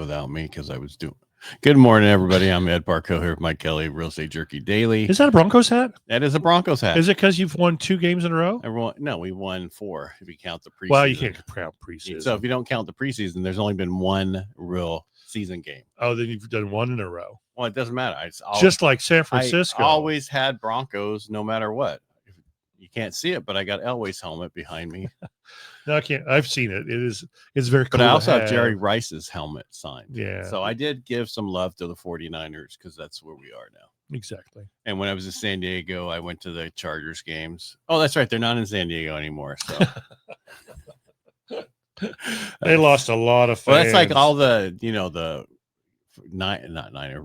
without me because I was doing. Good morning, everybody. I'm Ed Parcaut here with Mike Kelly, Real Estate Jerky Daily. Is that a Broncos hat? That is a Broncos hat. Is it because you've won 2 games in a row? No, we won 4 if you count the preseason. Well, you can't count preseason. So if you don't count the preseason, there's only been 1 real season game. Oh, then you've done 1 in a row. Well, it doesn't matter. Just like San Francisco. I always had Broncos no matter what. You can't see it, but I got Elway's helmet behind me. No, I can't. I've seen it. It's very cool. But I also have Jerry Rice's helmet signed. Yeah. So I did give some love to the 49ers because that's where we are now. Exactly. And when I was in San Diego, I went to the Chargers games. Oh, that's right. They're not in San Diego anymore. So they lost a lot of fans. Well, that's like all the, not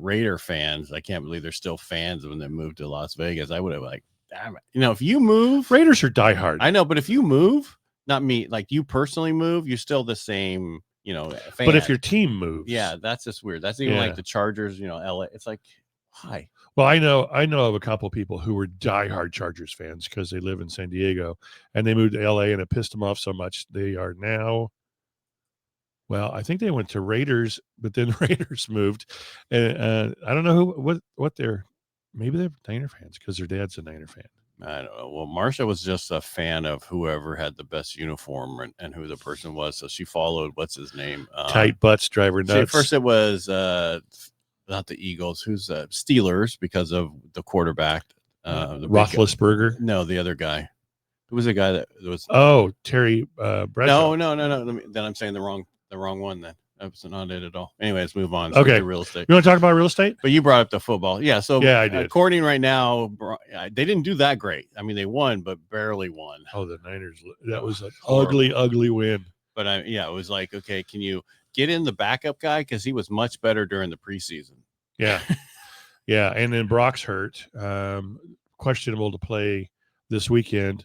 Raider fans. I can't believe they're still fans when they moved to Las Vegas. I would have damn it. If you move, Raiders are diehard. I know, but if you move, not me, like you personally move, you're still the same, fan. But if your team moves, yeah, that's just weird. That's even like the Chargers, LA. It's like, why? Well, I know of a couple of people who were diehard Chargers fans because they live in San Diego and they moved to LA and it pissed them off so much. They are now, well, I think they went to Raiders, but then Raiders moved. And I don't know what maybe they're Niner fans because their dad's a Niner fan. I don't know. Well, Marsha was just a fan of whoever had the best uniform and who the person was. So she followed, what's his name? Tight butts, driver nuts. First it was not the Eagles. Who's Steelers because of the quarterback. The Roethlisberger? No, the other guy. Who was the guy that was? Oh, Terry Bradshaw. No. Then I'm saying the wrong one then. That's not it at all. Anyway, let's move on. Okay. Real estate. You want to talk about real estate? But you brought up the football. Yeah. So yeah, I did. According right now, they didn't do that great. I mean, they won, but barely won. Oh, the Niners. That was an ugly win. But it was like, okay, can you get in the backup guy? Because he was much better during the preseason. Yeah. Yeah. And then Brock's hurt. Questionable to play this weekend.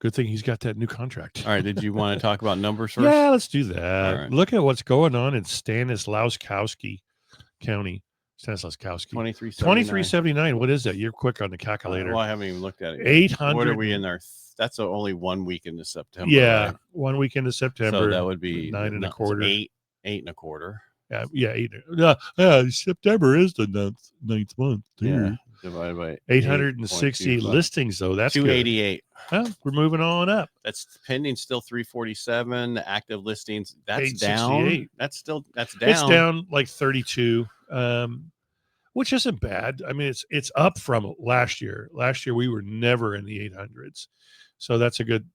Good thing he's got that new contract. All right. Did you want to talk about numbers first? Yeah, let's do that. Right. Look at what's going on in Stanislaus County. Stanislaus County. 2379. What is that? You're quick on the calculator. Well, I haven't even looked at it. 800. What are we in there? That's only 1 week into September. Yeah, right? 1 week into September. So that would be 9 1/4. 8 1/4. Yeah, 8. September is the ninth month. Yeah. Divided by 860 listings, though. That's 288. Well, we're moving on up. That's pending still 347. The active listings, that's down. That's down. It's down like 32, which isn't bad. I mean, it's up from last year. Last year we were never in the 800s, so that's a good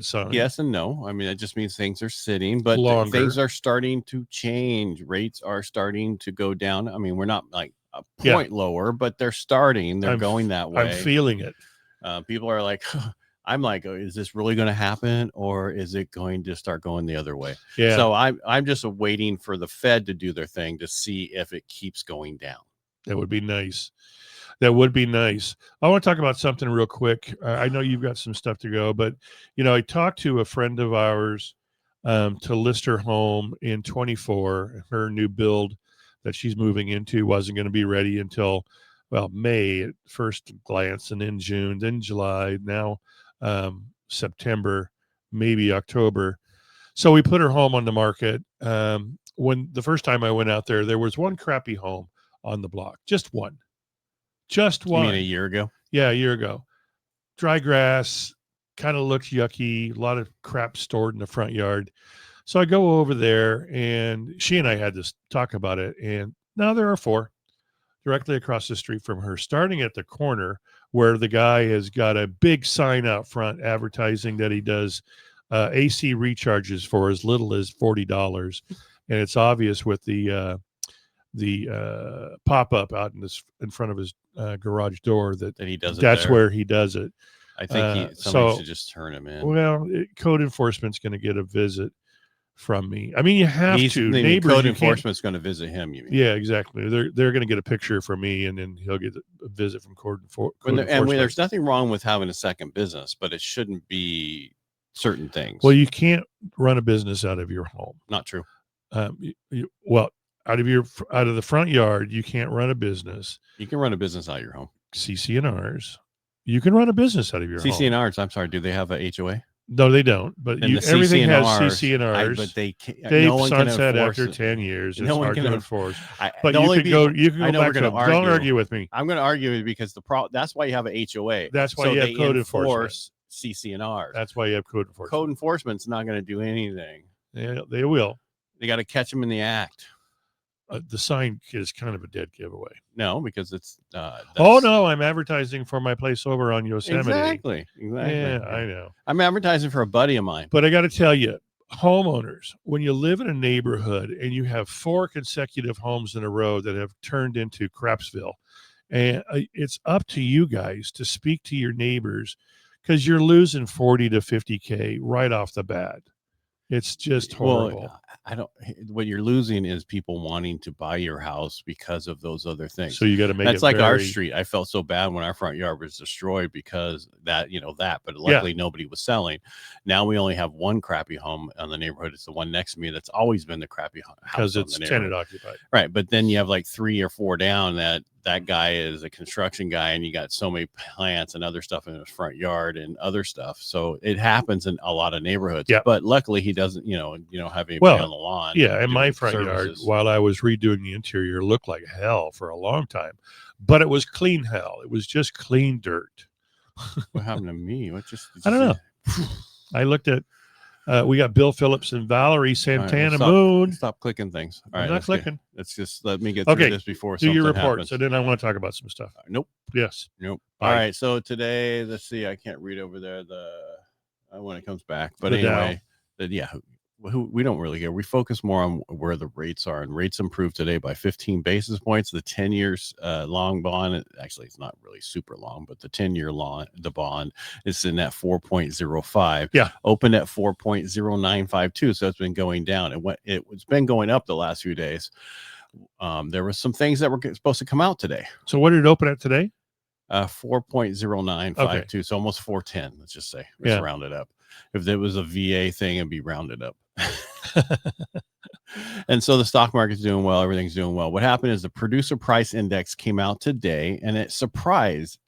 sign. Yes and no. I mean, it just means things are sitting, but things are starting to change. Rates are starting to go down. I mean, we're not like a point lower, but they're starting. They're going that way. I'm feeling it. People are like, I'm like, is this really going to happen, or is it going to start going the other way? Yeah. So I'm just waiting for the Fed to do their thing to see if it keeps going down. That would be nice. I want to talk about something real quick. I know you've got some stuff to go, but I talked to a friend of ours to list her home in 24. Her new build that she's moving into wasn't going to be ready until May at first glance, and then June, then July, now September, maybe October. So we put her home on the market. When the first time I went out there was one crappy home on the block. Just one. You mean a year ago? Yeah, a year ago. Dry grass, kind of looked yucky, a lot of crap stored in the front yard. So I go over there, and she and I had this talk about it, and now there are 4 directly across the street from her, starting at the corner where the guy has got a big sign out front advertising that he does AC recharges for as little as $40. And it's obvious with the pop-up out in front of his garage door that he does it. That's where he does it. I think somebody should just turn him in. Well, code enforcement's going to get a visit from me. I mean, you have to. Neighbors, code enforcement's going to visit him. You mean? Yeah, exactly. They're going to get a picture from me, and then he'll get a visit from code enforcement. And there's nothing wrong with having a second business, but it shouldn't be certain things. Well, you can't run a business out of your home. Not true. Out of the front yard, you can't run a business. You can run a business out of your home. CC&Rs. You can run a business out of your home. CC&Rs. I'm sorry. Do they have a HOA? No, they don't. But everything has CC&Rs. But they They've no one sunset can after 10 years. It's no one hard can to enforce. But you can go back to them. Don't argue with me. I'm going to argue because that's why you have an HOA. That's why you have code enforcement. CC&Rs. That's why you have code enforcement. Code enforcement's not going to do anything. Yeah, they will. They got to catch them in the act. The sign is kind of a dead giveaway. No, because it's. Oh no, I'm advertising for my place over on Yosemite. Exactly. Yeah, I know. I'm advertising for a buddy of mine. But I got to tell you, homeowners, when you live in a neighborhood and you have 4 consecutive homes in a row that have turned into Crapsville, and it's up to you guys to speak to your neighbors, because you're losing 40 to 50K right off the bat. It's just horrible. Well, what you're losing is people wanting to buy your house because of those other things. So you got to make that's like our street. I felt so bad when our front yard was destroyed because but luckily nobody was selling. Now we only have one crappy home on the neighborhood. It's the one next to me. That's always been the crappy house because it's tenant occupied. Right. But then you have like 3 or 4 down that guy is a construction guy, and you got so many plants and other stuff in his front yard and other stuff. So it happens in a lot of neighborhoods. Yeah. But luckily he doesn't, have anybody on the lawn. Yeah. And my front yard, while I was redoing the interior, looked like hell for a long time, but it was clean hell. It was just clean dirt. What happened to me? I don't know. I looked at, we got Bill Phillips and Valerie Santana Moon. Stop clicking things. All right, I'm not clicking. Let's just let me get through this before do your report. Happens. So then I want to talk about some stuff. Nope. Yes. Nope. All right. So today, let's see. I can't read over there when it comes back. But anyway, we don't really care. We focus more on where the rates are, and rates improved today by 15 basis points. The 10 years long bond, actually it's not really super long, but the 10-year the bond is in at 4.05. Yeah, opened at 4.0952. So it's been going down. It's been going up the last few days. There were some things that were supposed to come out today. So what did it open at today? 4.0952. Okay. So almost 410. Let's just say let's round it up. If there was a VA thing, it'd be rounded up. And so the stock market's doing well. Everything's doing well. What happened is the producer price index came out today, and it surprised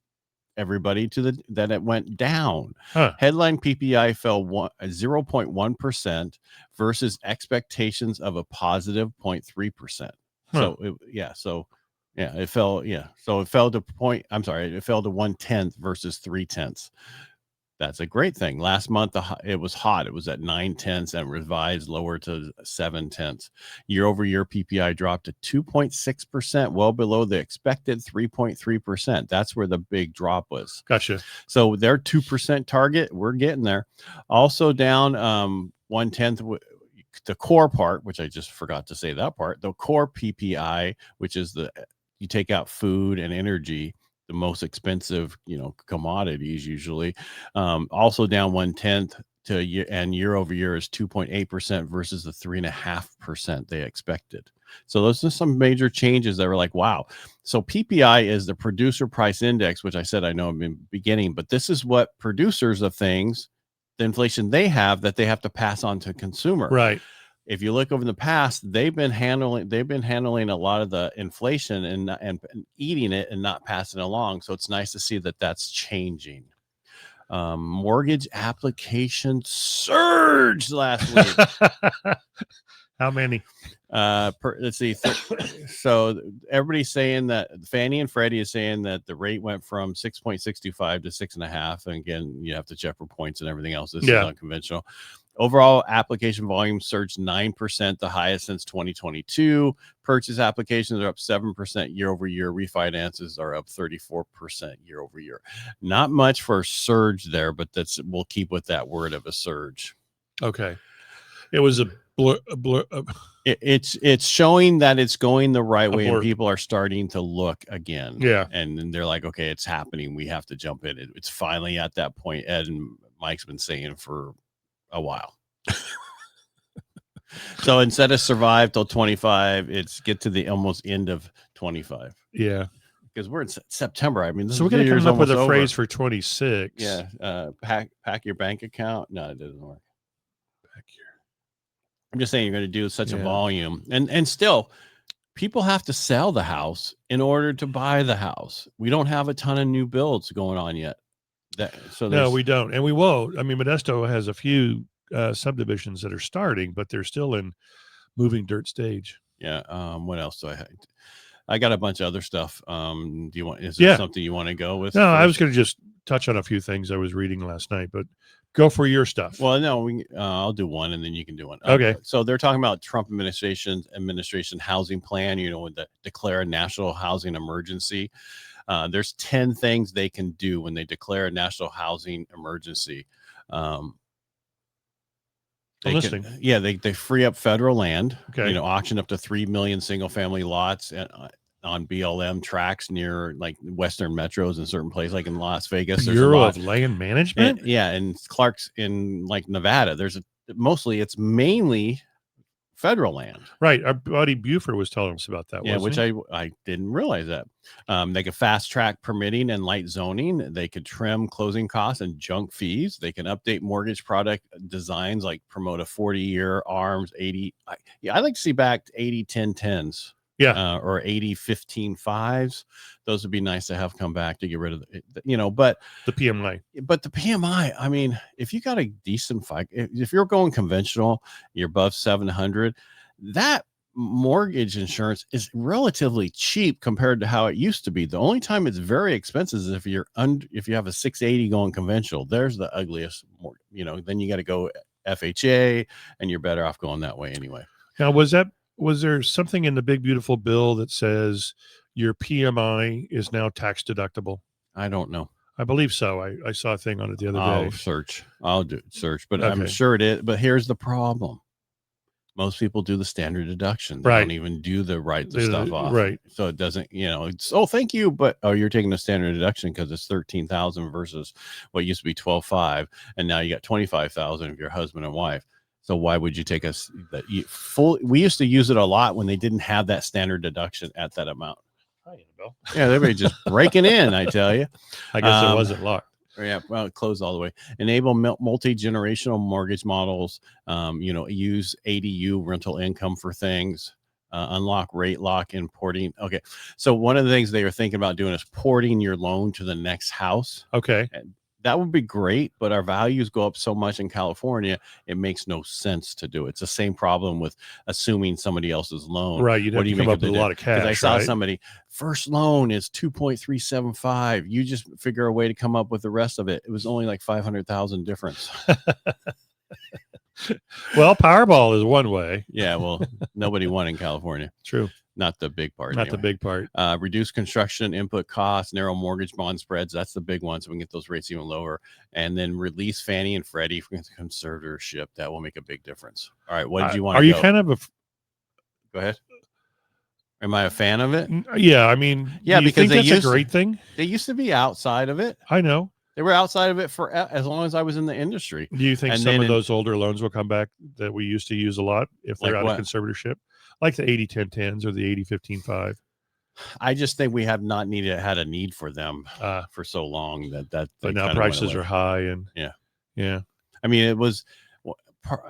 everybody that it went down. Headline PPI fell 0.1% versus expectations of a positive 0.3%. It fell. Yeah. So it fell to it fell to 1/10 versus 3/10. That's a great thing. Last month, it was hot. It was at 9/10 and revised lower to 7/10. Year over year, PPI dropped to 2.6%, well below the expected 3.3%. That's where the big drop was. Gotcha. So their 2% target, we're getting there. Also down 1/10. The core part, which I just forgot to say that part, the core PPI, which is you take out food and energy, the most expensive, commodities usually, also down 1/10 and year over year is 2.8% versus the 3.5% they expected. So those are some major changes that were like, wow. So PPI is the producer price index, which I said I know in the beginning, but this is what producers of things, the inflation they have that they have to pass on to consumer. Right. If you look over the past, they've been handling a lot of the inflation and eating it and not passing it along. So it's nice to see that that's changing. Mortgage application surged last week. How many? Let's see. So everybody's saying that Fannie and Freddie is saying that the rate went from 6.625 to 6.5. And again, you have to check for points and everything else. This is unconventional. Overall application volume surged 9%, the highest since 2022. Purchase applications are up 7% year over year. Refinances are up 34% year over year. Not much for a surge there, but we'll keep with that word of a surge. Okay. It was a blur. It's showing that it's going the right way, and people are starting to look again. Yeah. And they're like, okay, it's happening. We have to jump in. It's finally at that point. Ed and Mike's been saying for a while. So instead of survive till 25, it's get to the almost end of 25. Yeah. Because we're in September. I mean, so we're going to come up with a phrase for 26. Yeah. Pack your bank account. No, it doesn't work. I'm just saying you're going to do such a volume. And still, people have to sell the house in order to buy the house. We don't have a ton of new builds going on yet. So No, there's we don't, and we won't. I mean, Modesto has a few subdivisions that are starting, but they're still in moving dirt stage. yeah. What else do I have? I got a bunch of other stuff. Is there Yeah. something you want to go with? No, I was first? going to just touch on a few things I was reading last night, but go for your stuff. Well, no, I'll do one, and then you can do one. Okay. So they're talking about Trump administration housing plan. With the declare a national housing emergency. There's 10 things they can do when they declare a national housing emergency. They free up federal land. Okay. Auction up to 3 million single family lots on BLM tracks near like Western metros in certain places, like in Las Vegas. There's Bureau a lot of Land Management. and Clark's in like Nevada. It's mainly federal land. Right. Our buddy Buford was telling us about that. Yeah, wasn't which I didn't realize that. They could fast track permitting and light zoning. They could trim closing costs and junk fees. They can update mortgage product designs, like promote a 40-year ARMs 80. I like to see back 80-10-10s. Yeah. Or 80-15-5s. Those would be nice to have come back to get rid of but the PMI. But the PMI, I mean, if you got a decent if you're going conventional, you're above 700, that mortgage insurance is relatively cheap compared to how it used to be. The only time it's very expensive is if you have a 680 going conventional. There's the ugliest, then you got to go FHA, and you're better off going that way anyway. Now, was there something in the big beautiful bill that says your PMI is now tax deductible? I don't know. I believe so. I saw a thing on it the other day. I'll search, but Okay. I'm sure it is. But here's the problem. Most people do the standard deduction. They don't even do the stuff off. Right. So it doesn't, it's, thank you. But, you're taking the standard deduction because it's 13,000 versus what used to be 12,500. And now you got 25,000 if you're husband and wife. So why would you take us we used to use it a lot when they didn't have that standard deduction at that amount. Hi, Annabelle. Yeah, everybody just breaking in, I tell you. I guess it wasn't locked. Yeah, well, it closed all the way. Enable multi-generational mortgage models. Use ADU rental income for things. Unlock rate lock and porting. Okay, so one of the things they were thinking about doing is porting your loan to the next house. Okay. And that would be great, but our values go up so much in California, it makes no sense to do it. It's the same problem with assuming somebody else's loan. Right. You'd have to come up with a lot of cash. I saw somebody, first loan is 2.375. You just figure a way to come up with the rest of it. It was only like 500,000 difference. Well, Powerball is one way. Yeah, well, nobody won in California. True. Not the big part. Not the big part. Reduce construction input costs, narrow mortgage bond spreads. That's the big one. So we can get those rates even lower. And then release Fannie and Freddie from conservatorship. That will make a big difference. All right. What did you want? Are you kind of Go ahead. Am I a fan of it? Yeah. I mean, yeah, because that's a great thing. They used to be outside of it. I know. They were outside of it for as long as I was in the industry. Do you think some of those older loans will come back that we used to use a lot if they're out of conservatorship? Like the 80-10-10s or the 80-15-5? I just think we have not had a need for them for so long that. But now prices are high and yeah. I mean, it was,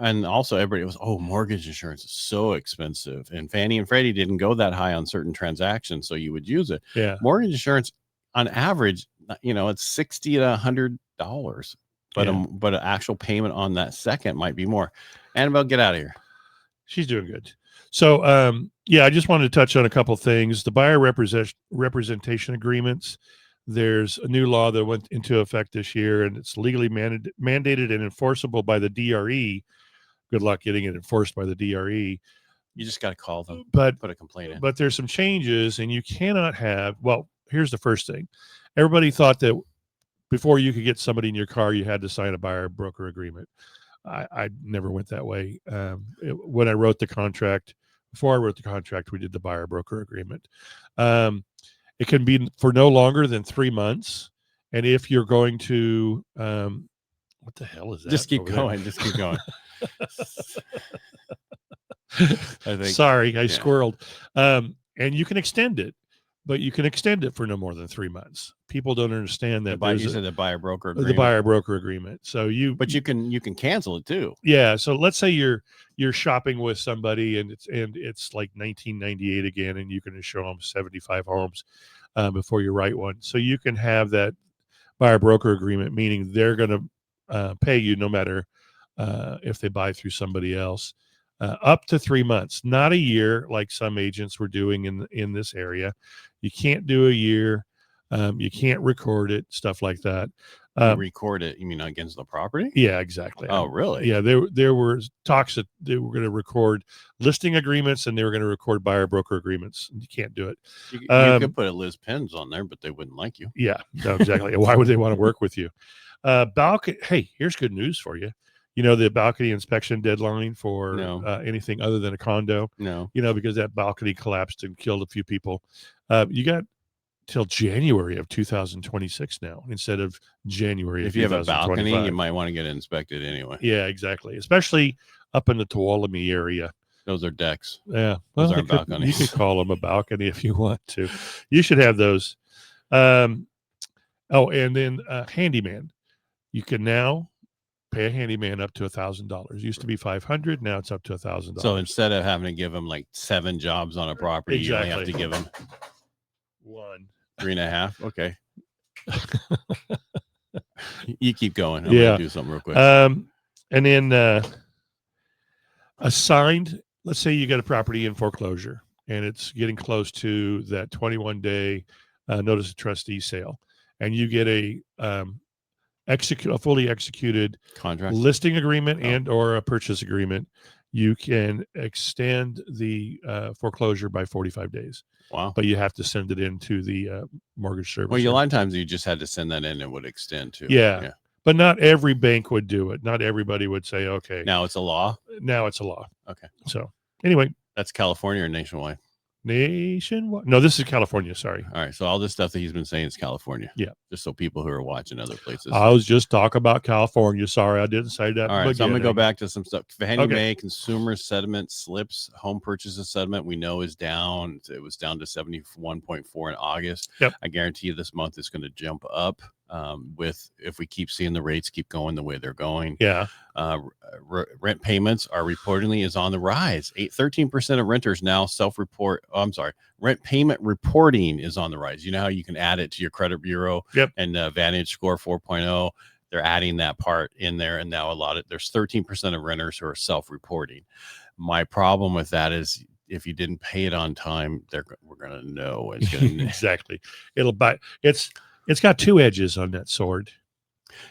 and also everybody was, mortgage insurance is so expensive, and Fannie and Freddie didn't go that high on certain transactions, so you would use it. Yeah, mortgage insurance on average, it's $60 to $100, but but an actual payment on that second might be more. Annabelle, get out of here. She's doing good. So, I just wanted to touch on a couple of things. The buyer representation agreements. There's a new law that went into effect this year, and it's legally mandated and enforceable by the DRE. Good luck getting it enforced by the DRE. You just got to call them, but put a complaint in. But there's some changes, and you cannot have. Well, here's the first thing. Everybody thought that before you could get somebody in your car, you had to sign a buyer broker agreement. I never went that way. When I wrote the contract, before I wrote the contract, we did the buyer broker agreement. It can be for no longer than 3 months. And if you're going to, what the hell is that? Just keep going. Just keep going. Sorry, I squirreled. And you can extend it, but you can extend it for no more than 3 months. People don't understand that. You said the buyer broker agreement. The buyer broker agreement. So but you can cancel it too. Yeah. So let's say you're shopping with somebody and it's like 1998 again, and you can show them 75 homes before you write one. So you can have that buyer broker agreement, meaning they're going to pay you no matter if they buy through somebody else. Up to 3 months, not a year like some agents were doing in this area. You can't do a year. You can't record it, stuff like that. You record it, you mean against the property? Yeah, exactly. Oh, really? Yeah, there were talks that they were going to record listing agreements and they were going to record buyer broker agreements. You can't do it. You could put a Liz Pens on there, but they wouldn't like you. Yeah, no, exactly. Why would they want to work with you? Balcony. Hey, here's good news for you. You know, the balcony inspection deadline for anything other than a condo. No. You know, because that balcony collapsed and killed a few people. You got till January of 2026 now instead of January of 2025. If you have a balcony, you might want to get it inspected anyway. Yeah, exactly. Especially up in the Tuolumne area. Those are decks. Yeah. Those aren't balconies. You could call them a balcony if you want to. You should have those. And then handyman. You can now pay a handyman up to $1,000. Used to be $500. Now it's up to $1,000. So instead of having to give them like 7 jobs on a property, you only have to give them 1. 3.5. Okay. You keep going. I'm yeah. gonna do something real quick. And then assigned, let's say you got a property in foreclosure and it's getting close to that 21-day notice of trustee sale, and you get a fully executed contract listing agreement and or a purchase agreement, you can extend the foreclosure by 45 days. Wow. But you have to send it into the mortgage service. Well, a lot of times you just had to send that in and it would extend too. Yeah. But not every bank would do it. Not everybody would say, okay. Now it's a law? Now it's a law. Okay. So anyway. That's California or nationwide? Nationwide. No, this is California. Sorry. All right. So all this stuff that he's been saying is California. Yeah. Just so people who are watching other places. I was just talking about California. Sorry, I didn't say that. All right. So I'm going to go back to some stuff. Fannie Mae consumer settlement slips, home purchases settlement we know is down. It was down to 71.4 in August. Yep. I guarantee you this month is going to jump up if we keep seeing the rates keep going the way they're going. Yeah. Rent payments are reportedly is on the rise. 13% of renters now self-report. Oh, I'm sorry. Rent payment reporting is on the rise. You know how you can add it to your credit bureau and Vantage Score 4.0. They're adding that part in there. And now there's 13% of renters who are self-reporting. My problem with that is if you didn't pay it on time, we're going to know. It's gonna, exactly. It'll buy. It's got 2 edges on that sword.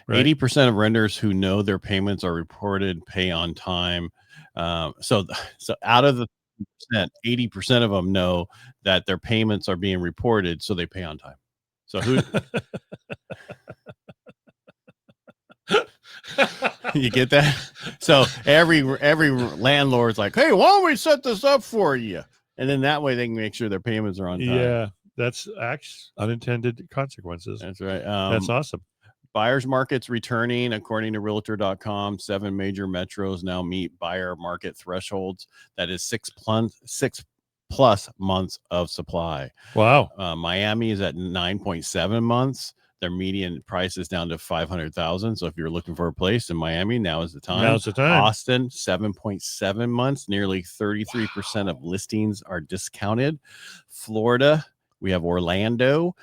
Right? 80% of renters who know their payments are reported pay on time. So out of the 80% of them know that their payments are being reported, so they pay on time. So who you get that? So every landlord's like, hey, why don't we set this up for you? And then that way they can make sure their payments are on time. Yeah, that's unintended consequences. That's right. That's awesome. Buyers markets returning, according to realtor.com. 7 major metros now meet buyer market thresholds. That is 6+ months of supply. Wow. Miami is at 9.7 months. Their median price is down to $500,000. So if you're looking for a place in Miami, now is the time. Now's the time. Austin, 7.7 months. Nearly 33% of listings are discounted. Florida, we have Orlando.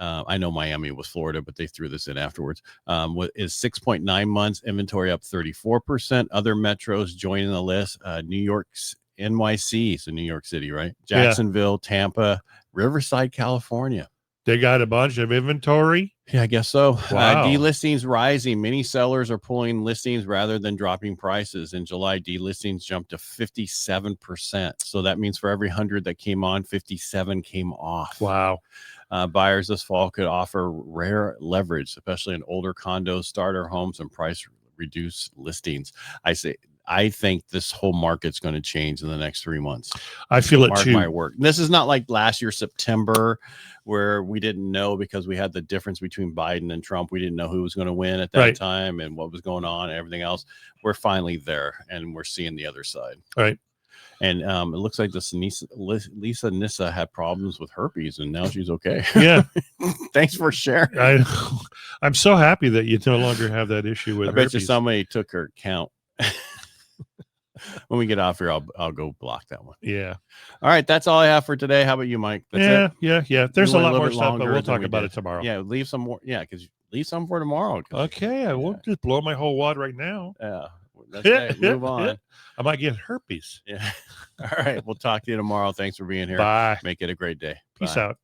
I know Miami was Florida, but they threw this in afterwards. Is 6.9 months. Inventory up 34%. Other metros joining the list. New York's NYC, so New York City, right? Jacksonville, Tampa, Riverside, California. They got a bunch of inventory. Yeah, I guess so. Wow. Delistings rising. Many sellers are pulling listings rather than dropping prices. In July, delistings jumped to 57%. So that means for every 100 that came on, 57 came off. Wow. Buyers this fall could offer rare leverage, especially in older condos, starter homes, and price reduced listings. I think this whole market's going to change in the next 3 months. I feel it too. Mark my word. This is not like last year, September, where we didn't know because we had the difference between Biden and Trump. We didn't know who was going to win at that time and what was going on and everything else. We're finally there and we're seeing the other side. Right. And it looks like this Lisa Nissa had problems with herpes and now she's okay. Yeah. Thanks for sharing. I'm so happy that you no longer have that issue with herpes. I bet you somebody took her account. When we get off here, I'll go block that one. Yeah. All right. That's all I have for today. How about you, Mike? That's it? Yeah. There's a lot more stuff, but we'll talk about it tomorrow. Yeah. Leave some more. Yeah. Because leave some for tomorrow. Okay, I won't just blow my whole wad right now. Yeah. That's right. Move on. I might get herpes. Yeah. All right. We'll talk to you tomorrow. Thanks for being here. Bye. Make it a great day. Peace Bye. out.